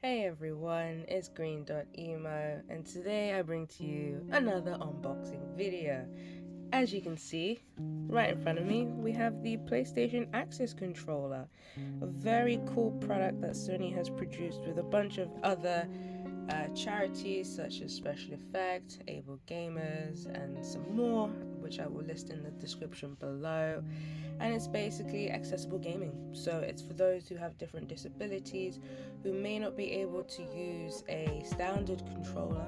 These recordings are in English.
Hey everyone, it's green.emo and today I bring to you another unboxing video. As you can see, right in front of me, we have the PlayStation Access Controller, a very cool product that Sony has produced with a bunch of other charities such as Special Effect, Able Gamers, and some more, which I will list in the description below. And it's basically accessible gaming. So it's for those who have different disabilities, who may not be able to use a standard controller.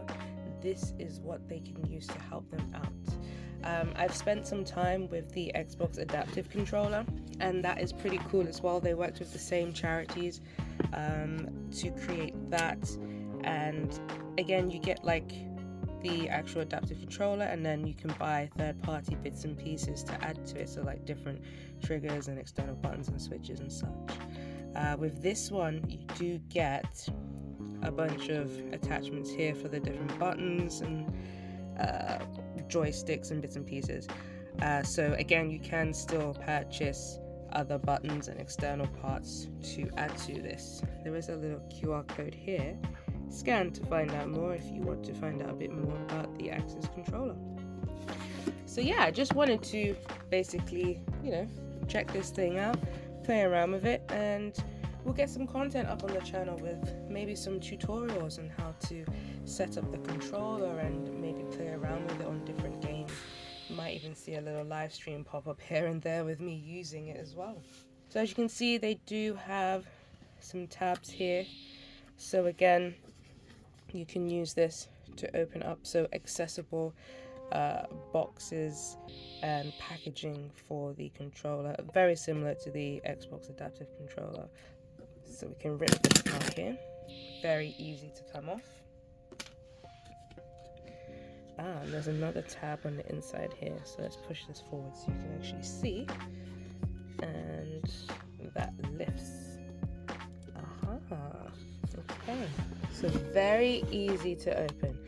This is what they can use to help them out. I've spent some time with the Xbox Adaptive Controller, and that is pretty cool as well. They worked with the same charities to create that, and again, you get like the actual adaptive controller, and then you can buy third-party bits and pieces to add to it, so like different triggers and external buttons and switches and such. With this one, you do get a bunch of attachments here for the different buttons and joysticks and bits and pieces. So again, you can still purchase other buttons and external parts to add to this. There is a little QR code here. Scan to find out more if you want to find out a bit more about the Access controller. So yeah, I just wanted to basically, check this thing out, play around with it, and we'll get some content up on the channel with maybe some tutorials on how to set up the controller and maybe play around with it on different games. You might even see a little live stream pop up here and there with me using it as well. So as you can see, they do have some tabs here. So again, you can use this to open up accessible boxes and packaging for the controller, very similar to the Xbox Adaptive Controller. So we can rip this out here, very easy to come off. And there's another tab on the inside here, so let's push this forward so you can actually see, and that lifts. Okay, so very easy to open,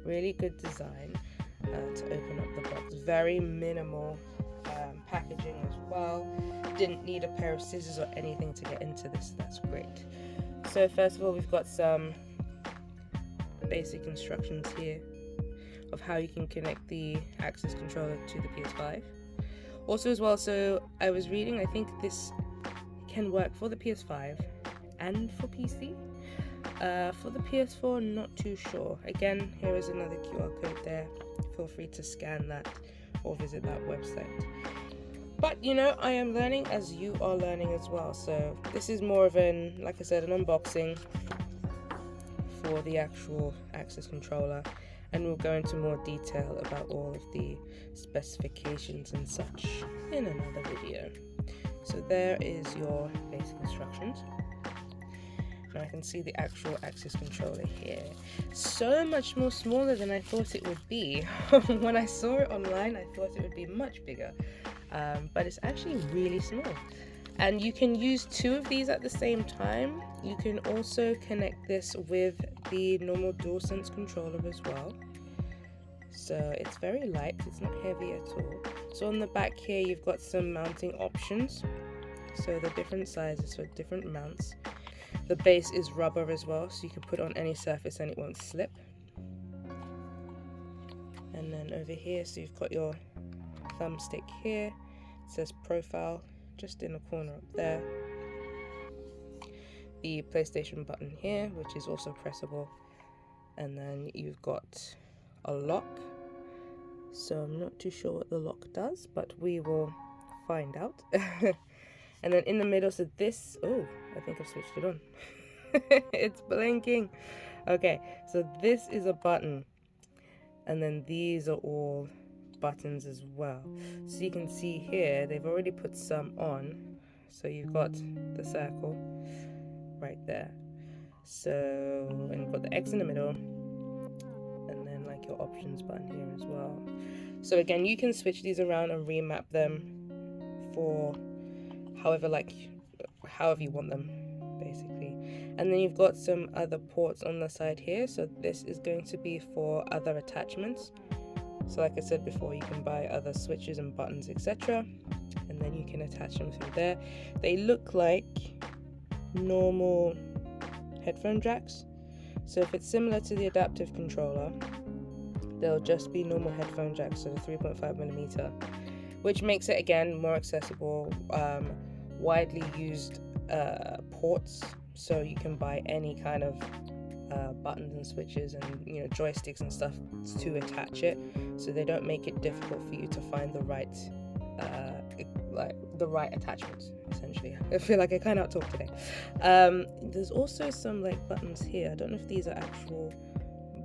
really good design to open up the box, very minimal packaging as well. Didn't need a pair of scissors or anything to get into this, that's great. So first of all, we've got some basic instructions here of how you can connect the Access controller to the PS5. Also as well, so I was reading, I think this can work for the PS5 and for PC. For the PS4, not too sure. Again, here is another QR code there. Feel free to scan that or visit that website. But I am learning as you are learning as well. So this is more of like I said, an unboxing for the actual Access controller, and we'll go into more detail about all of the specifications and such in another video. So there is your basic instructions. Now I can see the actual Access controller here. So much more smaller than I thought it would be. When I saw it online, I thought it would be much bigger, but it's actually really small. And you can use two of these at the same time. You can also connect this with the normal DualSense controller as well. So it's very light, it's not heavy at all. So on the back here, you've got some mounting options. So the different sizes for different mounts. The base is rubber as well, so you can put it on any surface and it won't slip. And then over here, so you've got your thumbstick here. It says profile just in the corner up there. The PlayStation button here, which is also pressable. And then you've got a lock. So I'm not too sure what the lock does, but we will find out. And then in the middle, so this, oh, I think I've switched it on. It's blinking. Okay, so this is a button. And then these are all buttons as well. So you can see here, they've already put some on. So you've got the circle right there. So, and you've got the X in the middle. And then like your options button here as well. So again, you can switch these around and remap them for however you want them, basically. And then you've got some other ports on the side here, so this is going to be for other attachments. So like I said before, you can buy other switches and buttons, etc., and then you can attach them through there. They look like normal headphone jacks. So if it's similar to the adaptive controller, they'll just be normal headphone jacks, so the 3.5mm, which makes it again more accessible, widely used ports, so you can buy any kind of buttons and switches and joysticks and stuff to attach it, so they don't make it difficult for you to find the right attachments. Essentially, I feel like I kind of talk today. There's also some buttons here. I don't know if these are actual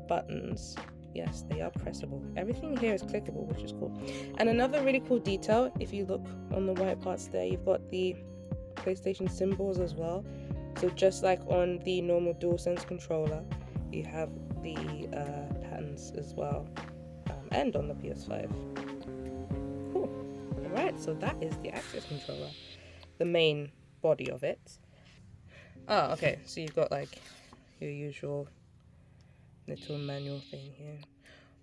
buttons. Yes, they are pressable. Everything here is clickable, which is cool. And another really cool detail, if you look on the white parts there, you've got the PlayStation symbols as well. So just like on the normal DualSense controller, you have the patterns as well, and on the PS5. Cool. Alright, so that is the access controller, the main body of it. Oh, okay, so you've got your usual little manual thing here.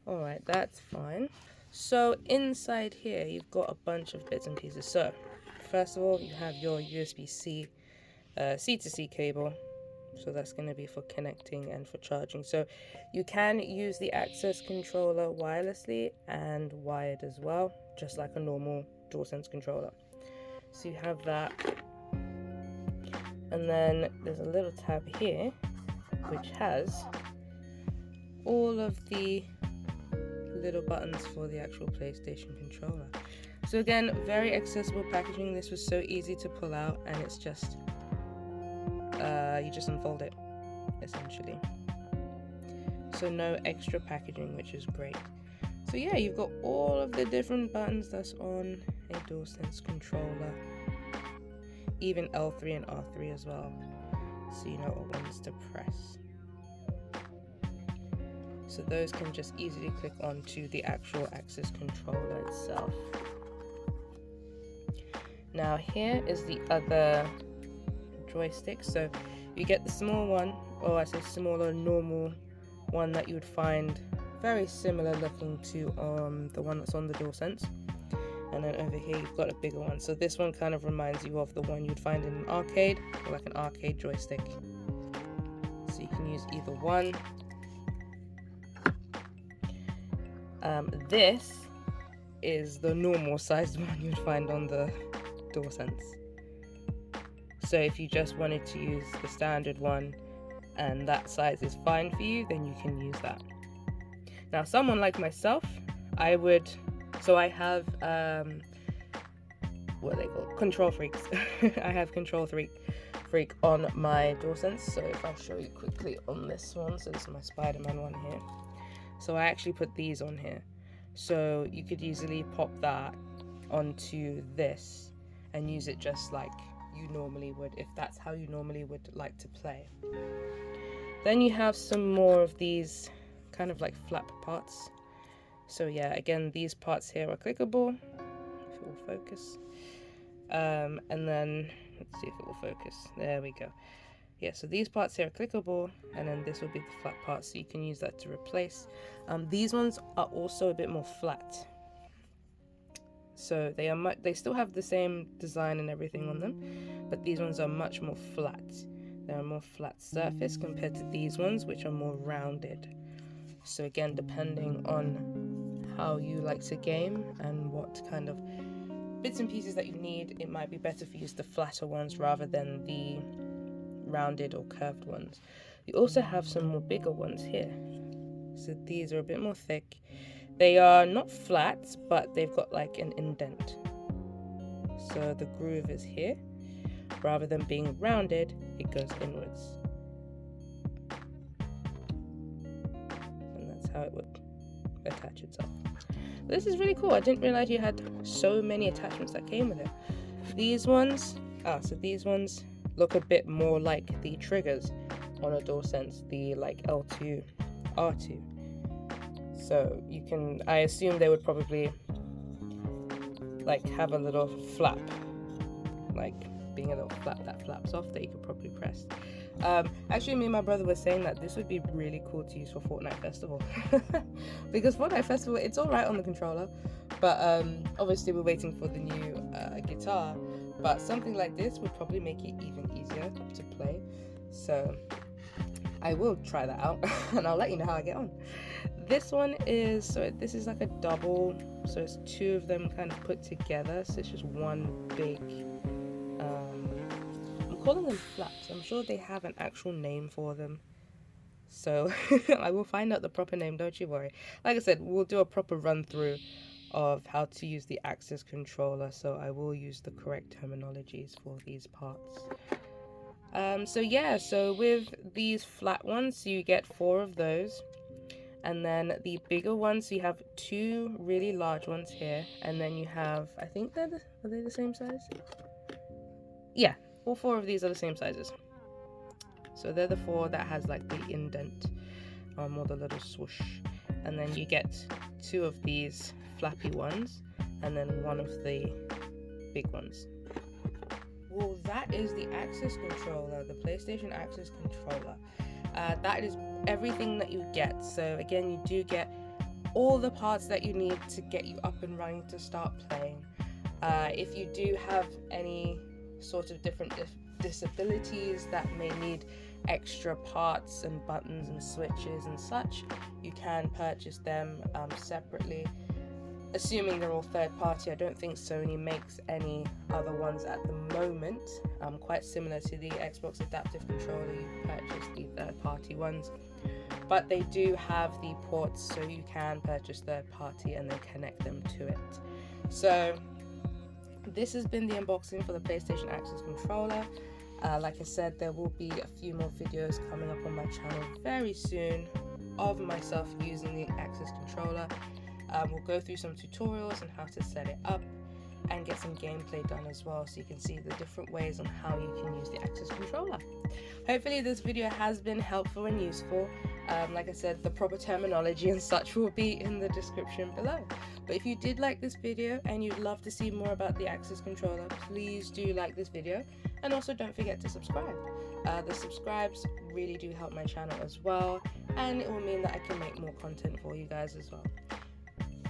Alright, that's fine. So inside here, you've got a bunch of bits and pieces. So first of all, you have your USB-C C2C cable, so that's going to be for connecting and for charging. So you can use the access controller wirelessly and wired as well, just like a normal DualSense controller. So you have that, and then there's a little tab here which has all of the little buttons for the actual PlayStation controller. So again, very accessible packaging. This was so easy to pull out, and it's just you just unfold it, essentially. So no extra packaging, which is great. So yeah, you've got all of the different buttons that's on a DualSense controller, even L3 and R3 as well, so you know what ones to press. So those can just easily click onto the actual access controller itself. Now here is the other joystick. So you get the small one, or I say smaller normal one that you would find very similar looking to the one that's on the DualSense. And then over here you've got a bigger one. So this one kind of reminds you of the one you'd find in an arcade, or like an arcade joystick. So you can use either one. This is the normal sized one you'd find on the DualSense. So if you just wanted to use the standard one and that size is fine for you, then you can use that. Now, someone like myself, I have what are they called? Control freaks. I have control freak on my DualSense. So if I show you quickly on this one, so this is my Spider-Man one here. So I actually put these on here. So you could easily pop that onto this and use it just like you normally would, if that's how you normally would like to play. Then you have some more of these kind of like flap parts. So yeah, again, these parts here are clickable, if it will focus. And then let's see if it will focus. There we go. Yeah, so these parts here are clickable, and then this will be the flat part, so you can use that to replace. These ones are also a bit more flat. So they still have the same design and everything on them, but these ones are much more flat. They're a more flat surface compared to these ones, which are more rounded. So again, depending on how you like to game and what kind of bits and pieces that you need, it might be better for you to use the flatter ones rather than the rounded or curved ones. You also have some more bigger ones here. So these are a bit more thick. They are not flat, but they've got like an indent. So the groove is here. Rather than being rounded, it goes inwards. And that's how it would attach itself. This is really cool. I didn't realize you had so many attachments that came with it. These ones, so these ones look a bit more like the triggers on a DualSense, the like L2, R2. So you can, I assume they would probably like have a little flap, like being a little flap that flaps off that you could probably press. Actually, me and my brother were saying that this would be really cool to use for Fortnite Festival. Because Fortnite Festival, it's alright on the controller, but obviously we're waiting for the new guitar, but something like this would probably make it even easier to play. So I will try that out and I'll let you know how I get on. This one is, so this is like a double, so it's two of them kind of put together, so it's just one big, I'm calling them flaps. I'm sure they have an actual name for them, so I will find out the proper name, don't you worry. Like I said, we'll do a proper run through of how to use the access controller, so I will use the correct terminologies for these parts. So yeah, so with these flat ones, you get 4 of those, and then the bigger ones, you have 2 really large ones here, and then you have, I think are they the same size? Yeah, all 4 of these are the same sizes. So they're the 4 that has like the indent, or the little swoosh, and then you get 2 of these flappy ones, and then 1 of the big ones. Well, that is the access controller, the PlayStation access controller. That is everything that you get. So again, you do get all the parts that you need to get you up and running to start playing. If you do have any sort of different disabilities that may need extra parts and buttons and switches and such, you can purchase them separately. Assuming they're all third party, I don't think Sony makes any other ones at the moment. Quite similar to the Xbox Adaptive Controller, you purchase the third party ones. But they do have the ports, so you can purchase third party and then connect them to it. So this has been the unboxing for the PlayStation Access Controller. Like I said, there will be a few more videos coming up on my channel very soon of myself using the Access Controller. We'll go through some tutorials on how to set it up and get some gameplay done as well, so you can see the different ways on how you can use the Access Controller. Hopefully this video has been helpful and useful. Like I said, the proper terminology and such will be in the description below. But if you did like this video and you'd love to see more about the Access Controller, please do like this video, and also don't forget to subscribe. The subscribes really do help my channel as well, and it will mean that I can make more content for you guys as well.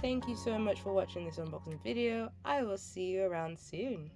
Thank you so much for watching this unboxing video. I will see you around soon.